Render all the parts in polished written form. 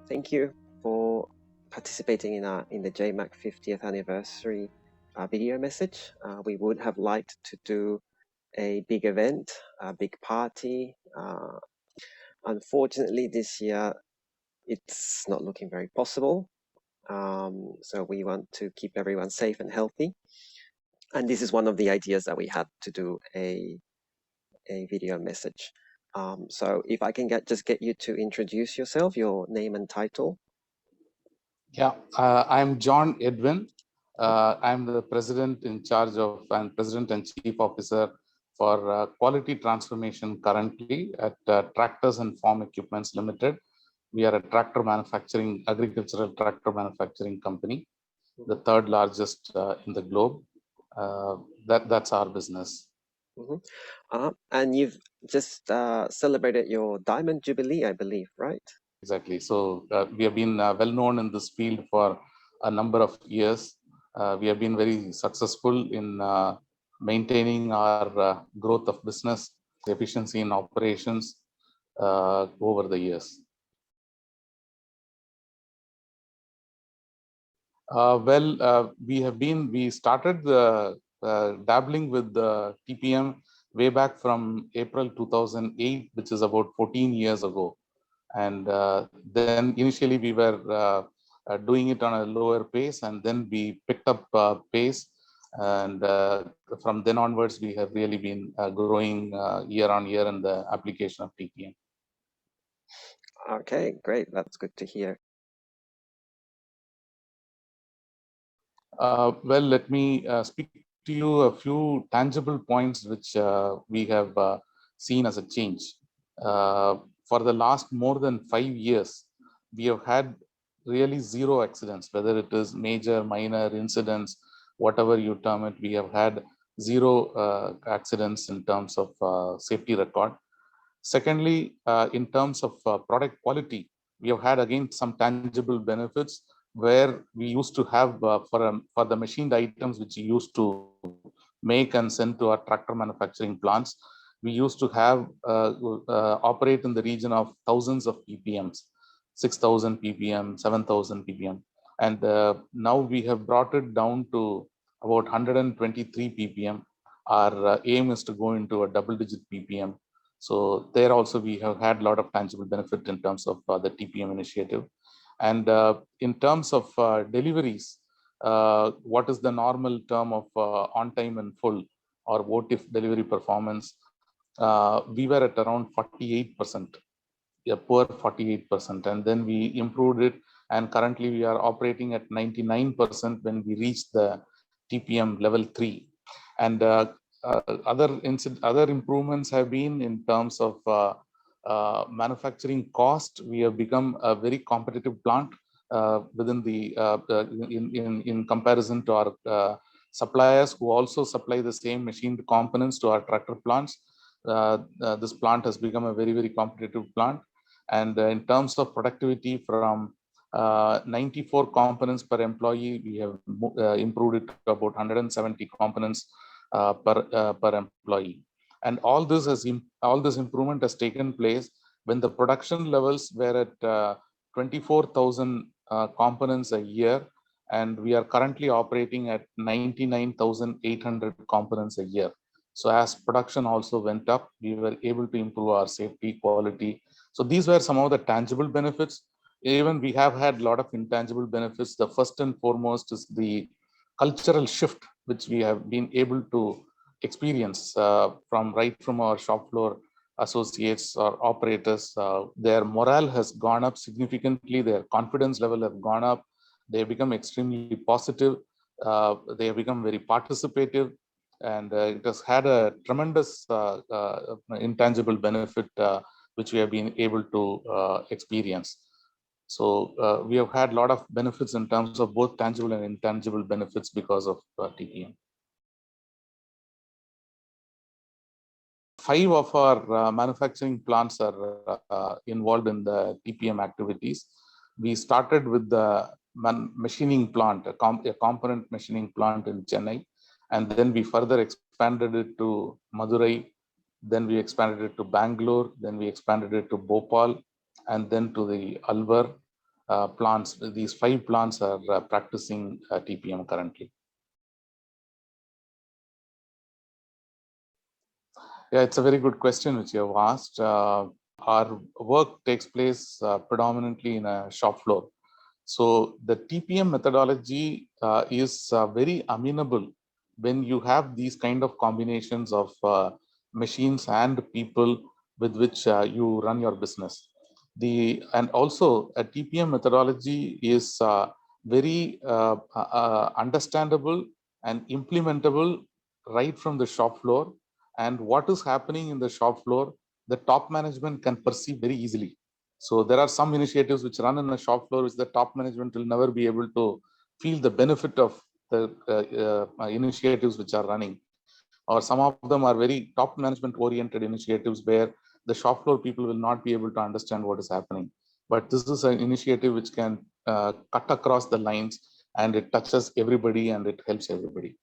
Thank you for participating in the JMAC 50th anniversary video message. We would have liked to do a big event, a big party. Unfortunately, this year it's not looking very possible. So we want to keep everyone safe and healthy. And this is one of the ideas that we had to do a video message. So if I can just get you to introduce yourself, your name and title. Yeah, I'm John Edwin. I'm the president in charge of and president and chief officer for quality transformation currently at Tractors and Farm Equipments Limited. We are a tractor manufacturing, agricultural tractor manufacturing company, the third largest in the globe. That's our business. And you've just celebrated your Diamond Jubilee, I believe, right? Exactly. So we have been well known in this field for a number of years. We have been very successful in maintaining our growth of business, efficiency in operations over the years. We started dabbling with the TPM way back from April 2008, which is about 14 years ago. And then initially we were doing it on a lower pace, and then we picked up pace. And from then onwards, we have really been growing year on year in the application of TPM. Okay, great. That's good to hear. Well, let me speak to you a few tangible points which we have seen as a change. For the last more than 5 years, we have had really zero accidents, whether it is major, minor incidents, whatever you term it, we have had zero accidents in terms of safety record. Secondly, in terms of product quality, we have had again some tangible benefits where we used to have for the machined items which we used to make and send to our tractor manufacturing plants, we used to have operate in the region of thousands of ppms, 6,000 ppm, 7,000 ppm, and now we have brought it down to about 123 ppm. Our aim is to go into a double-digit ppm. So there also we have had a lot of tangible benefit in terms of the TPM initiative. And in terms of deliveries, what is the normal term of on time and full or votive delivery performance? We were at around 48%, a poor 48%, and then we improved it, and currently we are operating at 99% when we reach the TPM level 3. And other improvements have been in terms of manufacturing cost. We have become a very competitive plant within the in comparison to our suppliers who also supply the same machined components to our tractor plants. This plant has become a very, very competitive plant. And in terms of productivity, from 94 components per employee, we have improved it to about 170 components per employee. And all this improvement has taken place when the production levels were at 24,000 components a year, and we are currently operating at 99,800 components a year. So as production also went up, we were able to improve our safety, quality. So these were some of the tangible benefits. Even we have had a lot of intangible benefits. The first and foremost is the cultural shift, which we have been able to experience from our shop floor associates or operators. Their morale has gone up significantly. Their confidence level have gone up. They have become extremely positive. They have become very participative, and it has had a tremendous intangible benefit which we have been able to experience. So we have had a lot of benefits in terms of both tangible and intangible benefits because of TPM. 5 of our manufacturing plants are involved in the TPM activities. We started with the machining plant, a component machining plant in Chennai. And then we further expanded it to Madurai. Then we expanded it to Bangalore. Then we expanded it to Bhopal, and then to the Alwar plants. These 5 plants are practicing TPM currently. Yeah, it's a very good question which you have asked. Our work takes place predominantly in a shop floor. So the TPM methodology is very amenable when you have these kind of combinations of machines and people with which you run your business. And also a TPM methodology is very understandable and implementable right from the shop floor. And what is happening in the shop floor, the top management can perceive very easily. So there are some initiatives which run in the shop floor which the top management will never be able to feel the benefit of the initiatives which are running. Or some of them are very top management oriented initiatives where the shop floor people will not be able to understand what is happening. But this is an initiative which can cut across the lines, and it touches everybody and it helps everybody.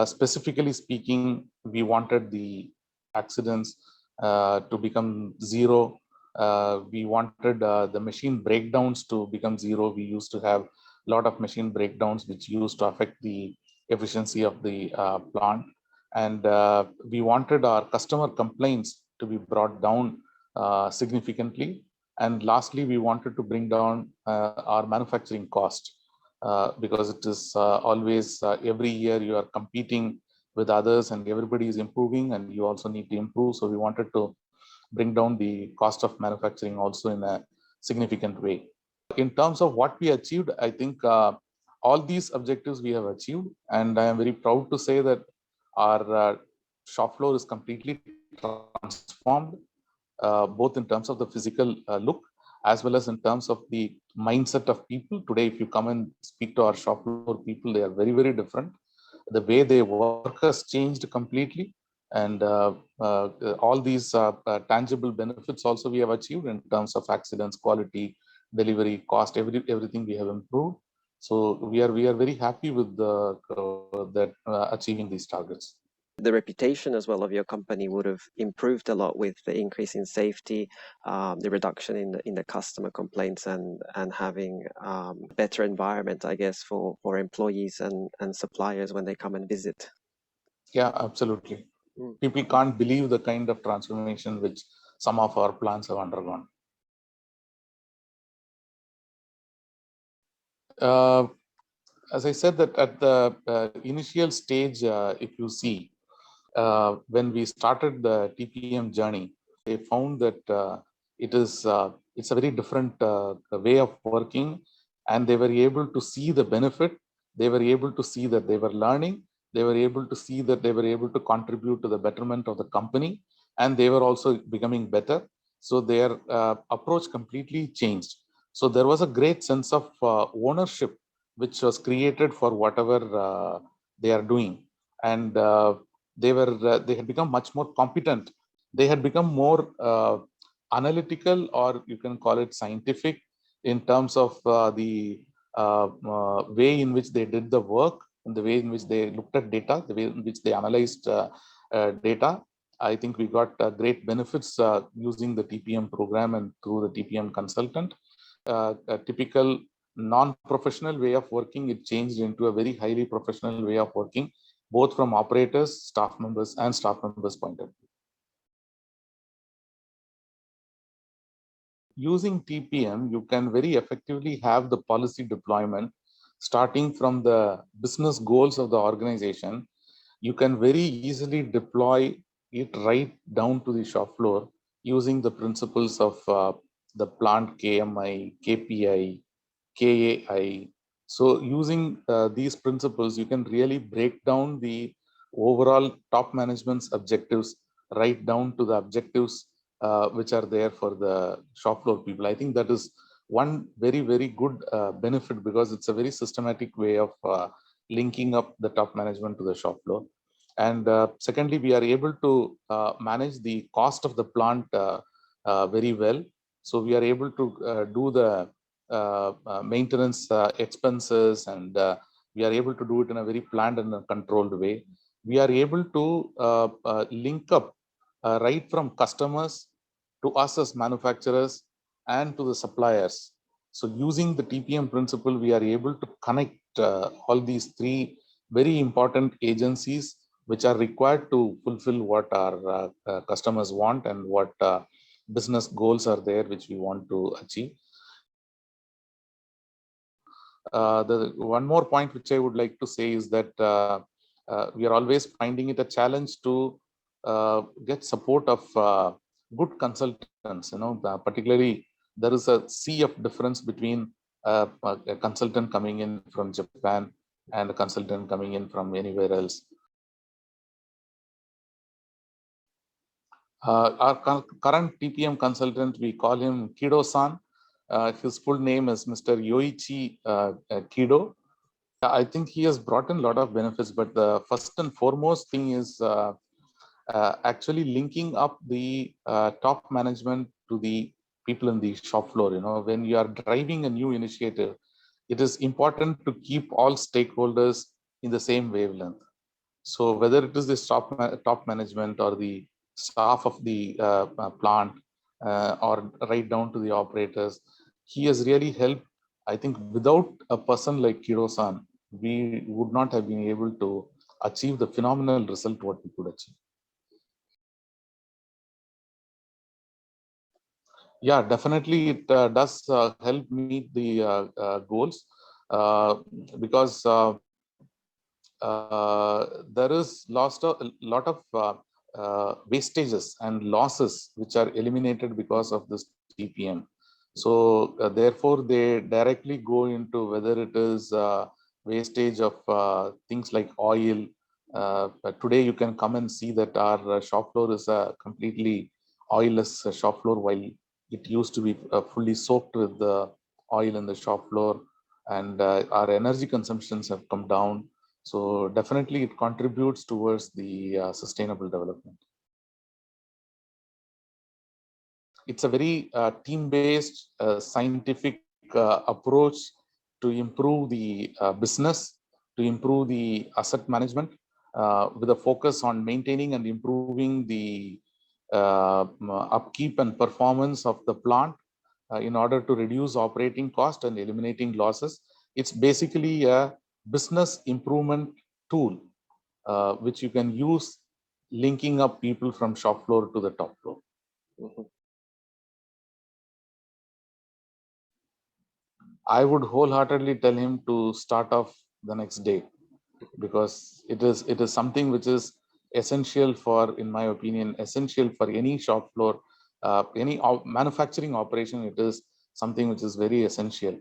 Specifically speaking, we wanted the accidents to become zero. We wanted the machine breakdowns to become zero. We used to have a lot of machine breakdowns which used to affect the efficiency of the plant. And we wanted our customer complaints to be brought down significantly. And lastly, we wanted to bring down our manufacturing cost. Because it is always every year you are competing with others and everybody is improving and you also need to improve. So we wanted to bring down the cost of manufacturing also in a significant way. In terms of what we achieved, I think all these objectives we have achieved, and I am very proud to say that our shop floor is completely transformed, both in terms of the physical look as well as in terms of the mindset of people. Today, if you come and speak to our shop floor people, they are very, very different. The way they work has changed completely. And all these tangible benefits also we have achieved in terms of accidents, quality, delivery, cost, everything we have improved. So we are very happy with achieving these targets. The reputation as well of your company would have improved a lot with the increase in safety, the reduction in the customer complaints, and having better environment, I guess, for employees and suppliers when they come and visit. Yeah, absolutely. People can't believe the kind of transformation which some of our plants have undergone. As I said, that at the initial stage, if you see, when we started the TPM journey, they found that it's a very different way of working, and they were able to see the benefit. They were able to see that they were learning. They were able to see that they were able to contribute to the betterment of the company, and they were also becoming better. So their approach completely changed. So there was a great sense of ownership which was created for whatever they are doing, and they had become much more competent. They had become more analytical, or you can call it scientific, in terms of the way in which they did the work, and the way in which they looked at data, the way in which they analyzed data. I think we got great benefits using the TPM program and through the TPM consultant. A typical non-professional way of working, it changed into a very highly professional way of working, both from operators, staff members, and staff members' point of view. Using TPM, you can very effectively have the policy deployment starting from the business goals of the organization. You can very easily deploy it right down to the shop floor using the principles of the plant KMI, KPI, KAI. So using these principles, you can really break down the overall top management's objectives right down to the objectives which are there for the shop floor people. I think that is one very, very good benefit, because it's a very systematic way of linking up the top management to the shop floor. And secondly, we are able to manage the cost of the plant very well. So we are able to do the maintenance expenses, and we are able to do it in a very planned and a controlled way. We are able to link up right from customers to us as manufacturers and to the suppliers. So using the TPM principle, we are able to connect all these three very important agencies which are required to fulfill what our customers want and what business goals are there which we want to achieve. The one more point which I would like to say is that we are always finding it a challenge to get support of good consultants. Particularly there is a sea of difference between a consultant coming in from Japan and a consultant coming in from anywhere else. Our current TPM consultant, we call him Kido-san. His full name is Mr. Yoichi Kido. I think he has brought in a lot of benefits, but the first and foremost thing is actually linking up the top management to the people in the shop floor. When you are driving a new initiative, it is important to keep all stakeholders in the same wavelength. So whether it is the top management or the staff of the plant or right down to the operators, he has really helped. I think without a person like Kido-san, we would not have been able to achieve the phenomenal result what we could achieve. Yeah, definitely it does help meet the goals because there is a lot of wastages and losses which are eliminated because of this TPM. So therefore, they directly go into whether it is wastage of things like oil. Today, you can come and see that our shop floor is a completely oilless shop floor, while it used to be fully soaked with the oil in the shop floor, and our energy consumptions have come down. So definitely it contributes towards the sustainable development. It's a very team-based, scientific approach to improve the business, to improve the asset management, with a focus on maintaining and improving the upkeep and performance of the plant in order to reduce operating cost and eliminating losses. It's basically a business improvement tool which you can use linking up people from shop floor to the top floor. Mm-hmm. I would wholeheartedly tell him to start off the next day, because it is something which is essential for, in my opinion, essential for any shop floor, any manufacturing operation. It is something which is very essential,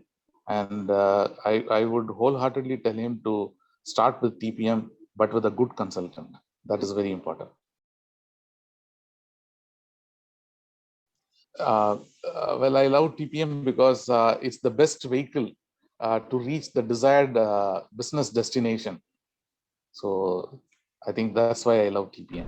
and I would wholeheartedly tell him to start with TPM, but with a good consultant. That is very important. Well, I love TPM because it's the best vehicle to reach the desired business destination. So I think that's why I love TPM.